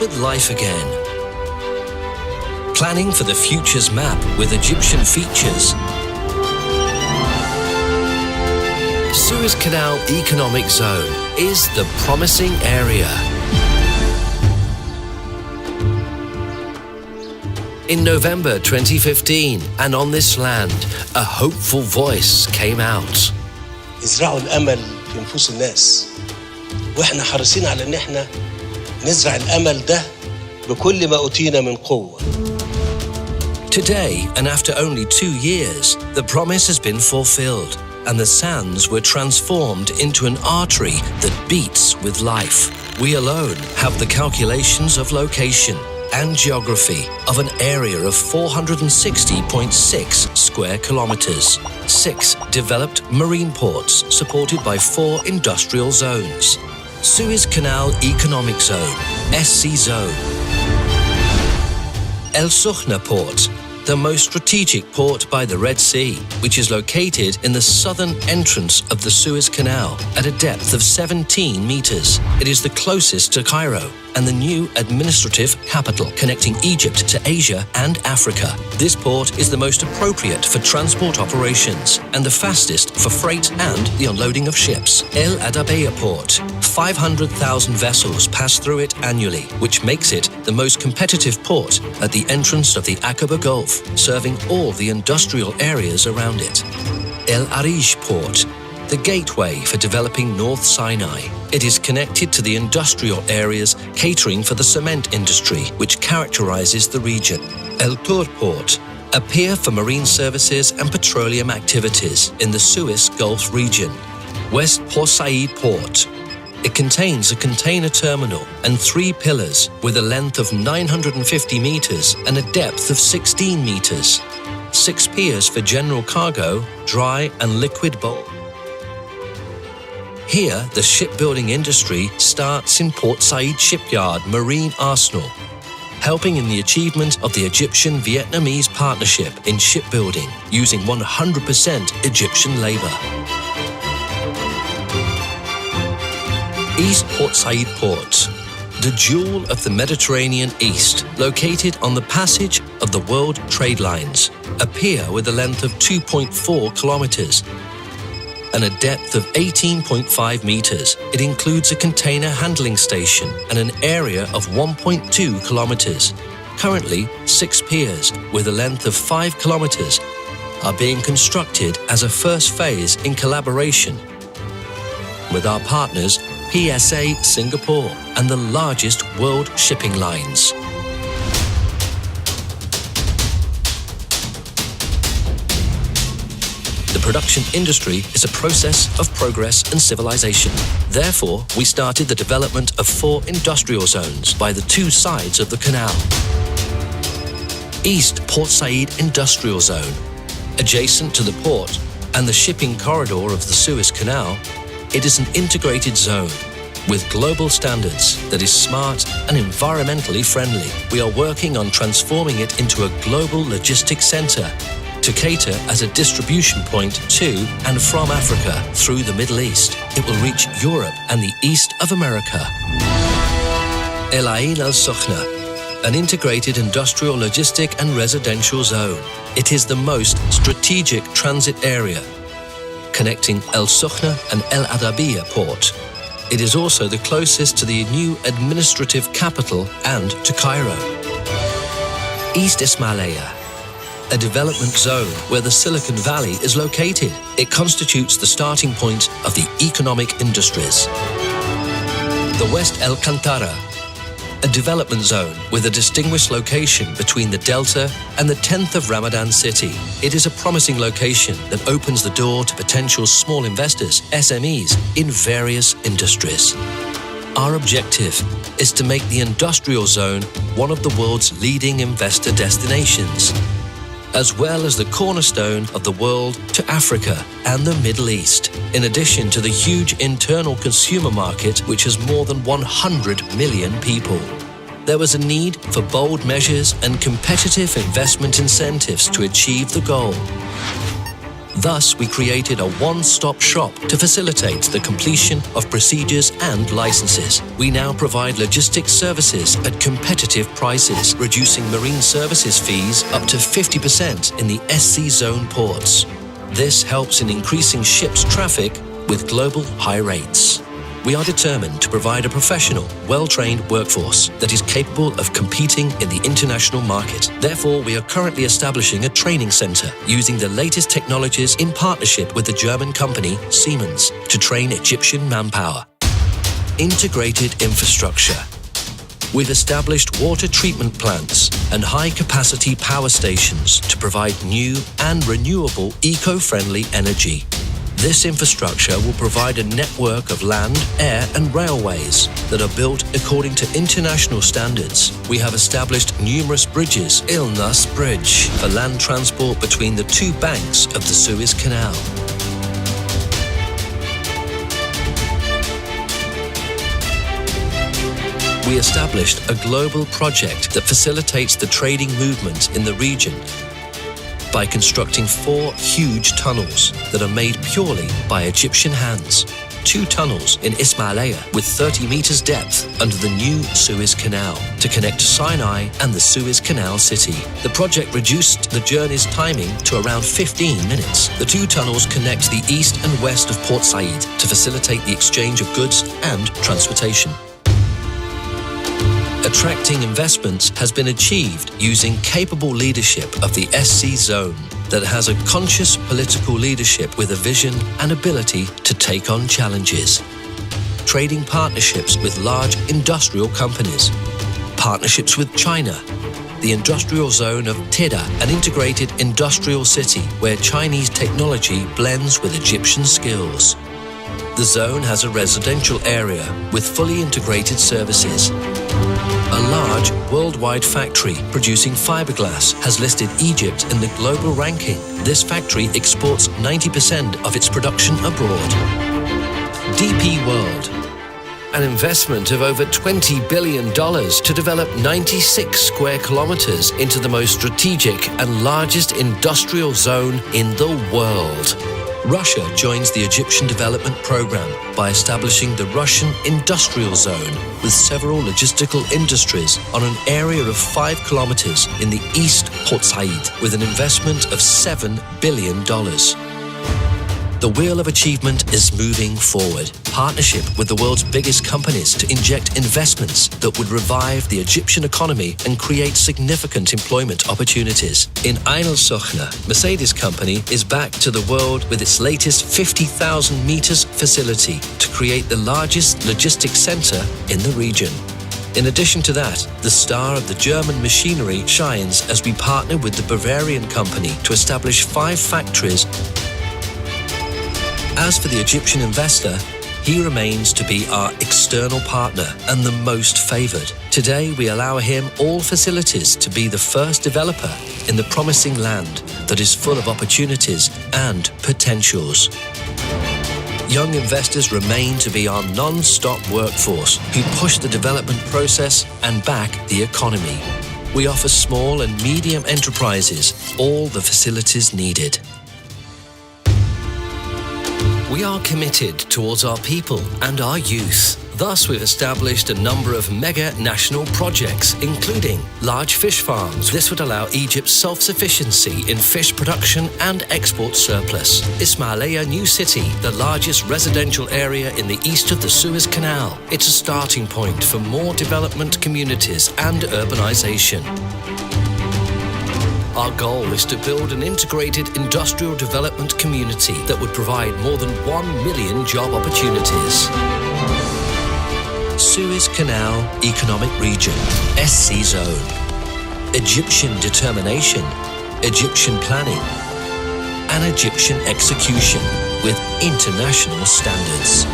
with life again. Planning for the future's map with Egyptian features. Suez Canal Economic Zone is the promising area. In November 2015, and on this land, a hopeful voice came out. يزرعوا الأمل في نفوس الناس وإحنا حريصين على إن إحنا نزرع الأمل ده بكل ما أوتينا من قوة. Today, and after only 2 years, the promise has been fulfilled, and the sands were transformed into an artery that beats with life. We alone have the calculations of location and geography of an area of 460.6 square kilometers, 6 developed marine ports supported by 4 industrial zones. Suez Canal Economic Zone, SC Zone. El Soukhna Port, the most strategic port by the Red Sea, which is located in the southern entrance of the Suez Canal at a depth of 17 meters. It is the closest to Cairo and the new administrative capital connecting Egypt to Asia and Africa. This port is the most appropriate for transport operations and the fastest for freight and the unloading of ships. El Adabeya Port. 500,000 vessels pass through it annually, which makes it the most competitive port at the entrance of the Aqaba Gulf, serving all the industrial areas around it. El Arish Port, the gateway for developing North Sinai. It is connected to the industrial areas catering for the cement industry, which characterizes the region. El Tur Port, a pier for marine services and petroleum activities in the Suez Gulf region. West Port Said Port. It contains a container terminal and 3 pillars with a length of 950 meters and a depth of 16 meters. 6 piers for general cargo, dry and liquid bulk. Here, the shipbuilding industry starts in Port Said Shipyard Marine Arsenal, helping in the achievement of the Egyptian-Vietnamese partnership in shipbuilding using 100% Egyptian labor. East Port Said Port, the jewel of the Mediterranean East, located on the passage of the World Trade Lines, a pier with a length of 2.4 kilometers and a depth of 18.5 meters. It includes a container handling station and an area of 1.2 kilometers. Currently, 6 piers with a length of 5 kilometers are being constructed as a first phase in collaboration with our partners PSA Singapore and the largest world shipping lines. The production industry is a process of progress and civilization. Therefore, we started the development of 4 industrial zones by the 2 sides of the canal. East Port Said Industrial Zone, adjacent to the port and the shipping corridor of the Suez Canal, it is an integrated zone with global standards that is smart and environmentally friendly. We are working on transforming it into a global logistics center to cater as a distribution point to and from Africa through the Middle East. It will reach Europe and the east of America. El Ain Al Soukhna, an integrated industrial, logistic and residential zone. It is the most strategic transit area connecting El Soukhna and El Adabeya port. It is also the closest to the new administrative capital and to Cairo. East Ismailia, a development zone where the Silicon Valley is located. It constitutes the starting point of the economic industries. The West El Kantara, a development zone with a distinguished location between the Delta and the 10th of Ramadan city. It is a promising location that opens the door to potential small investors, SMEs, in various industries. Our objective is to make the industrial zone one of the world's leading investor destinations, as well as the cornerstone of the world to Africa and the Middle East, in addition to the huge internal consumer market, which has more than 100 million people. There was a need for bold measures and competitive investment incentives to achieve the goal. Thus, we created a one-stop shop to facilitate the completion of procedures and licenses. We now provide logistics services at competitive prices, reducing marine services fees up to 50% in the SC Zone ports. This helps in increasing ships' traffic with global high rates. We are determined to provide a professional, well-trained workforce that is capable of competing in the international market. Therefore, we are currently establishing a training center using the latest technologies in partnership with the German company Siemens to train Egyptian manpower. Integrated infrastructure. We've established water treatment plants and high-capacity power stations to provide new and renewable eco-friendly energy. This infrastructure will provide a network of land, air and railways that are built according to international standards. We have established numerous bridges, Ilnus Bridge, for land transport between the two banks of the Suez Canal. We established a global project that facilitates the trading movement in the region by constructing 4 huge tunnels that are made purely by Egyptian hands. 2 tunnels in Ismailia with 30 meters depth under the new Suez Canal to connect Sinai and the Suez Canal city. The project reduced the journey's timing to around 15 minutes. The 2 tunnels connect the east and west of Port Said to facilitate the exchange of goods and transportation. Attracting investments has been achieved using capable leadership of the SC Zone that has a conscious political leadership with a vision and ability to take on challenges. Trading partnerships with large industrial companies. Partnerships with China. The industrial zone of Tidda, an integrated industrial city where Chinese technology blends with Egyptian skills. The zone has a residential area with fully integrated services. A large worldwide factory producing fiberglass has listed Egypt in the global ranking. This factory exports 90% of its production abroad. DP World. An investment of over $20 billion to develop 96 square kilometers into the most strategic and largest industrial zone in the world. Russia joins the Egyptian development program by establishing the Russian Industrial Zone with several logistical industries on an area of 5 kilometers in the East Port Said with an investment of $7 billion. The wheel of achievement is moving forward. Partnership with the world's biggest companies to inject investments that would revive the Egyptian economy and create significant employment opportunities. In Ain al-Sokhna, Mercedes company is back to the world with its latest 50,000 meters facility to create the largest logistics center in the region. In addition to that, the star of the German machinery shines as we partner with the Bavarian company to establish 5 factories. As for the Egyptian investor, he remains to be our external partner and the most favored. Today, we allow him all facilities to be the first developer in the promising land that is full of opportunities and potentials. Young investors remain to be our non-stop workforce who push the development process and back the economy. We offer small and medium enterprises all the facilities needed. We are committed towards our people and our youth. Thus, we've established a number of mega national projects, including large fish farms. This would allow Egypt's self-sufficiency in fish production and export surplus. Ismailia New City, the largest residential area in the east of the Suez Canal. It's a starting point for more development communities and urbanization. Our goal is to build an integrated industrial development community that would provide more than 1 million job opportunities. Suez Canal Economic Region, SC Zone. Egyptian determination, Egyptian planning, and Egyptian execution with international standards.